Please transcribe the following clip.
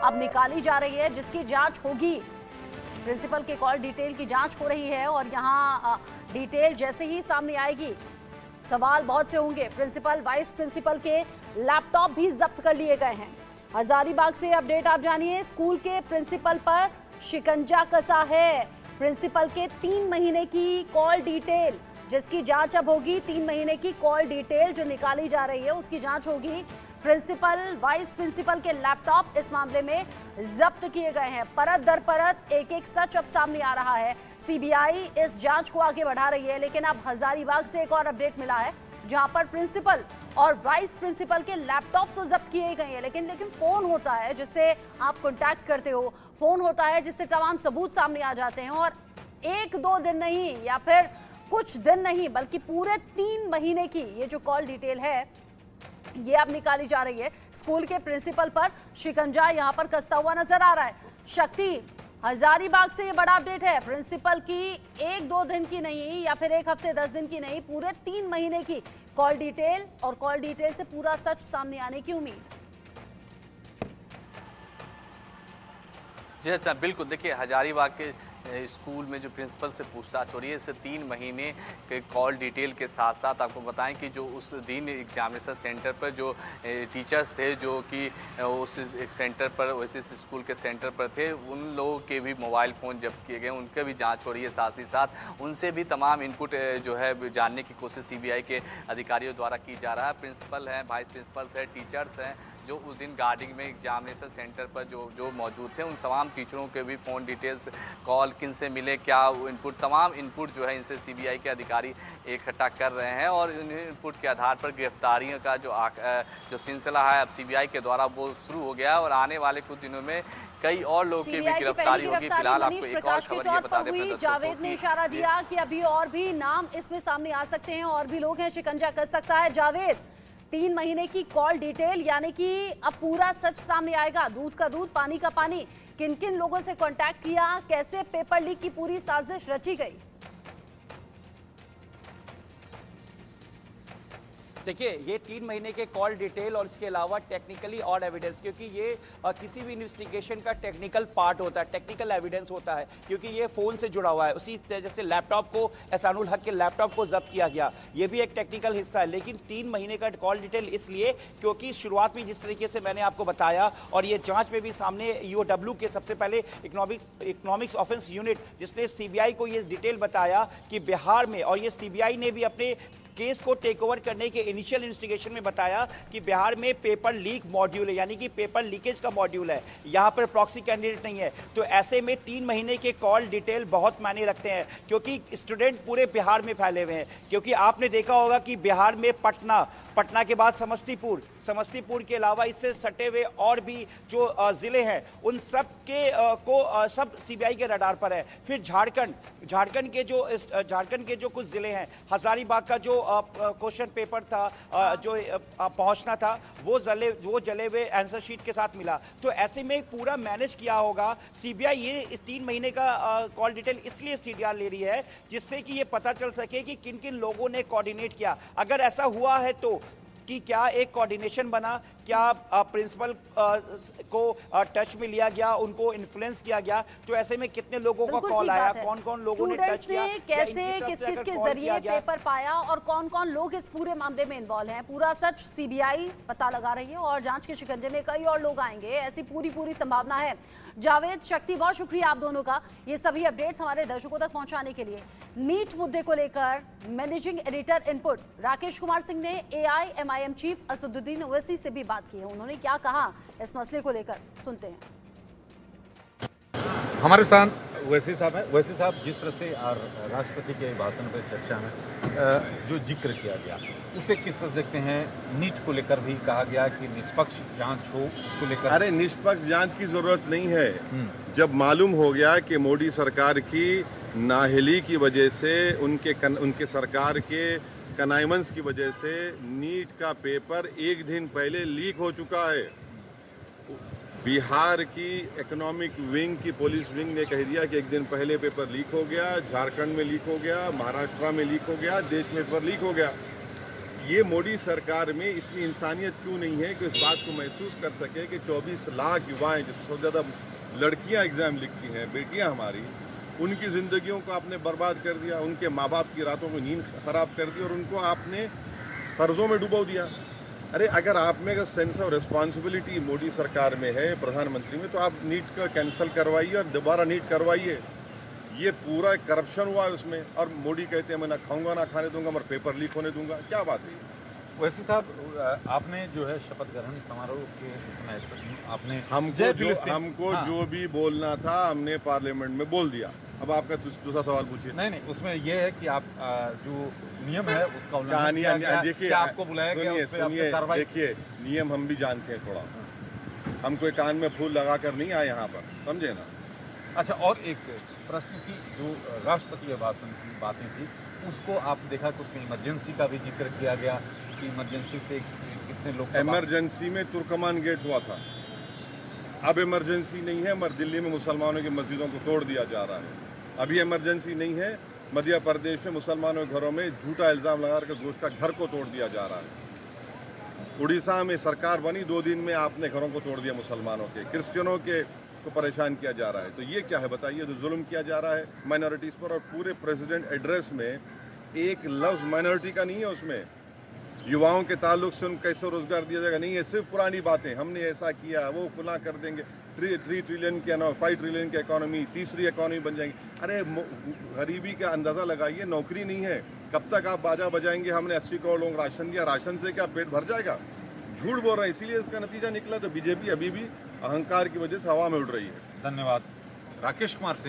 अब निकाली जा रही है, जिसकी जांच होगी। प्रिंसिपल के कॉल डिटेल की जांच हो रही है और यहाँ डिटेल जैसे ही सामने आएगी सवाल बहुत से होंगे। प्रिंसिपल, वाइस प्रिंसिपल के लैपटॉप भी जब्त कर लिए गए हैं। हजारीबाग से अपडेट आप जानिए। स्कूल के प्रिंसिपल पर शिकंजा कसा है। प्रिंसिपल के 3 महीने की कॉल डिटेल, जिसकी जांच अब होगी। 3 महीने की कॉल डिटेल जो निकाली जा रही है उसकी जांच होगी। प्रिंसिपल, वाइस प्रिंसिपल के लैपटॉप इस मामले में जब्त किए गए हैं। परत दर परत एक एक सच अब सामने आ रहा है। सीबीआई इस जांच को आगे बढ़ा रही है, लेकिन अब हजारीबाग से एक और अपडेट मिला है जहां पर प्रिंसिपल और वाइस प्रिंसिपल के लैपटॉप तो जब्त किए गए हैं, लेकिन फोन होता है जिससे आप कांटेक्ट करते हो, फोन होता है जिससे तमाम सबूत सामने आ जाते हैं। और 1-2 दिन नहीं या फिर कुछ दिन नहीं बल्कि पूरे 3 महीने की ये जो कॉल डिटेल है ये अब निकाली जा रही है। स्कूल के प्रिंसिपल पर शिकंजा यहां पर कसता हुआ नजर आ रहा है। शक्ति, हजारीबाग से ये बड़ा अपडेट है। प्रिंसिपल की 1-2 दिन की नहीं या फिर 1 हफ्ते 10 दिन की नहीं, पूरे 3 महीने की कॉल डिटेल, और कॉल डिटेल से पूरा सच सामने आने की उम्मीद। जी अच्छा, बिल्कुल। देखिए, हजारीबाग के स्कूल में जो प्रिंसिपल से पूछताछ हो रही है, इससे 3 महीने के कॉल डिटेल के साथ साथ आपको बताएं कि जो उस दिन एग्जामिनेशन सेंटर पर जो टीचर्स थे जो कि उस सेंटर पर, इस स्कूल के सेंटर पर थे, उन लोगों के भी मोबाइल फ़ोन जब्त किए गए, उनका भी जांच हो रही है। साथ ही साथ उनसे भी तमाम इनपुट जो है जानने की कोशिश सीबीआई के अधिकारियों द्वारा की जा रहा है। प्रिंसिपल हैं, वाइस प्रिंसिपल हैं, टीचर्स हैं जो उस दिन गार्डिंग में एग्जामिनेशन सेंटर पर जो मौजूद थे, उन तमाम टीचरों के भी फ़ोन डिटेल्स, कॉल किन से मिले, क्या इनपुट, तमाम इनपुट जो है इनसे सीबीआई के अधिकारी इकट्ठा कर रहे हैं। और इन इनपुट के आधार पर गिरफ्तारियों का जो सिलसिला है अब सीबीआई के द्वारा वो शुरू हो गया है और आने वाले कुछ दिनों में कई और लोगों की भी गिरफ्तारी होगी। फिलहाल आपको एक और खबर ये बता दें, जावेद ने इशारा दिया कि अभी और भी नाम इसमें सामने आ सकते हैं, और भी लोग हैं, शिकंजा कर सकता है। जावेद, 3 महीने की कॉल डिटेल, यानी कि अब पूरा सच सामने आएगा। दूध का दूध, पानी का पानी। किन किन लोगों से कांटेक्ट किया, कैसे पेपर लीक की पूरी साजिश रची गई? देखिए, ये 3 महीने के कॉल डिटेल और इसके अलावा टेक्निकली और एविडेंस, क्योंकि ये किसी भी इन्वेस्टिगेशन का टेक्निकल पार्ट होता है, टेक्निकल एविडेंस होता है, क्योंकि ये फ़ोन से जुड़ा हुआ है। उसी जैसे लैपटॉप को, एहसानुल हक के लैपटॉप को जब्त किया गया, ये भी एक टेक्निकल हिस्सा है। लेकिन 3 महीने का कॉल डिटेल इसलिए क्योंकि शुरुआत में जिस तरीके से मैंने आपको बताया, और ये जाँच में भी सामने ईओडब्ल्यू के सबसे पहले इकोनॉमिक्स ऑफेंस यूनिट, जिसने सीबीआई को ये डिटेल बताया कि बिहार में, और ये सीबीआई ने भी अपने केस को टेक ओवर करने के इनिशियल इन्वेस्टिगेशन में बताया कि बिहार में पेपर लीक मॉड्यूल है, यानी कि पेपर लीकेज का मॉड्यूल है, यहाँ पर प्रॉक्सी कैंडिडेट नहीं है। तो ऐसे में 3 महीने के कॉल डिटेल बहुत मायने रखते हैं, क्योंकि स्टूडेंट पूरे बिहार में फैले हुए हैं। क्योंकि आपने देखा होगा कि बिहार में पटना के बाद समस्तीपुर के अलावा इससे सटे हुए और भी जो ज़िले हैं, उन सब के सब सीबीआई के रडार पर है। फिर झारखंड के जो कुछ ज़िले हैं, हजारीबाग का जो क्वेश्चन पेपर था जो पहुंचना था, वो जले हुए आंसर शीट के साथ मिला। तो ऐसे में पूरा मैनेज किया होगा सीबीआई। ये इस 3 महीने का कॉल डिटेल इसलिए सीडीआर ले रही है जिससे कि ये पता चल सके कि किन किन लोगों ने कोऑर्डिनेट किया। अगर ऐसा हुआ है तो कि क्या एक कोऑर्डिनेशन बना, क्या प्रिंसिपल को टच में लिया गया, उनको इन्फ्लुएंस किया गया, तो ऐसे में कितने लोगों का कॉल आया, कौन कौन लोगों ने टच किया, कैसे, किस किस के जरिए पेपर पाया, और कौन कौन लोग इस पूरे मामले में इन्वॉल्व हैं, पूरा सच सीबीआई पता लगा रही है। और जांच के शिकंजे में कई और लोग आएंगे, ऐसी पूरी संभावना है। जावेद, शक्ति, बहुत शुक्रिया आप दोनों का ये सभी अपडेट्स हमारे दर्शकों तक पहुंचाने के लिए। नीट मुद्दे को लेकर managing editor input Rakesh Kumar Singh ने AIMIM चीफ असदुद्दीन ओवैसी से भी बात की है। उन्होंने क्या कहा इस मसले को लेकर, सुनते हैं। हमारे साथ ओवैसी साहब हैं। ओवैसी साहब, जिस तरह से राष्ट्रपति के भाषण पर चर्चा में जो जिक्र किया गया, उसे किस तरह से देखते हैं? नीट को लेकर भी कहा गया कि निष्पक्ष जांच हो, उसको लेकर। अरे, निष्पक्ष जांच की जरूरत नहीं है। जब मालूम हो गया कि मोदी सरकार की नाहिली की वजह से, उनके सरकार के कनाइमेंस की वजह से नीट का पेपर 1 दिन पहले लीक हो चुका है। बिहार की इकोनॉमिक विंग की पुलिस विंग ने कह दिया कि 1 दिन पहले पेपर लीक हो गया, झारखंड में लीक हो गया, महाराष्ट्र में लीक हो गया, देश में पेपर लीक हो गया। ये मोदी सरकार में इतनी इंसानियत क्यों नहीं है कि इस बात को महसूस कर सके कि 24 लाख युवाएं, जिससे सबसे ज़्यादा लड़कियां एग्ज़ाम लिखती हैं, बेटियां हमारी, उनकी ज़िंदगियों को आपने बर्बाद कर दिया, उनके माँ बाप की रातों को नींद ख़राब कर दी और उनको आपने कर्ज़ों में डुबो दिया। अरे अगर आप में अगर सेंस ऑफ रिस्पॉन्सिबिलिटी मोदी सरकार में है, प्रधानमंत्री में, तो आप नीट का कैंसिल करवाइए और दोबारा नीट करवाइए। ये पूरा करप्शन हुआ है उसमें, और मोदी कहते हैं मैं ना खाऊंगा ना खाने दूंगा, मगर पेपर लीक होने दूंगा। क्या बात है? वैसे साहब आपने जो है शपथ ग्रहण समारोह के समय आपने हमको हाँ। जो भी बोलना था हमने पार्लियामेंट में बोल दिया। अब आपका दूसरा सवाल पूछिए। नहीं, उसमें ये है कि आप जो नियम है उसका उल्लंघन कहानियां किया गया, देखिए, क्या आपको बुलाया गया, उस पे आपने कार्रवाई? देखिए, नियम हम भी जानते हैं थोड़ा, हम कोई कान में फूल लगा कर नहीं आए यहाँ पर, समझे ना। अच्छा, और एक प्रश्न की जो राष्ट्रपति अभिभाषण की बातें थी, उसको आप देखा कि उसमें इमरजेंसी का भी जिक्र किया गया कि इमरजेंसी से कितने लोग, इमरजेंसी में तुर्कमान गेट हुआ था, अब इमरजेंसी नहीं है। मगर दिल्ली में मुसलमानों की मस्जिदों को तोड़ दिया जा रहा है, अभी इमरजेंसी नहीं है। मध्य प्रदेश में मुसलमानों के घरों में झूठा इल्ज़ाम लगा कर गोश्त का घर को तोड़ दिया जा रहा है। उड़ीसा में सरकार बनी, 2 दिन में आपने घरों को तोड़ दिया मुसलमानों के, क्रिश्चियनों के को परेशान किया जा रहा है। तो ये क्या है बताइए? तो जुल्म किया जा रहा है माइनॉरिटीज़ पर, और पूरे प्रेसिडेंट एड्रेस में एक लफ्ज़ माइनॉरिटी का नहीं है उसमें। युवाओं के ताल्लुक से उनको कैसे रोजगार दिया जाएगा, नहीं, ये सिर्फ पुरानी बातें, हमने ऐसा किया, वो फुला कर देंगे, 3 ट्रिलियन की 5 ट्रिलियन की इकोनॉमी, तीसरी इकोनॉमी बन जाएगी। अरे गरीबी का अंदाज़ा लगाइए, नौकरी नहीं है, कब तक आप बाजा बजाएंगे हमने 80 करोड़ लोगों को राशन दिया, राशन से क्या पेट भर जाएगा? झूठ बोल रहे हैं, इसीलिए इसका नतीजा निकला। तो बीजेपी अभी भी अहंकार की वजह से हवा में उड़ रही है। धन्यवाद। राकेश कुमार सिंह।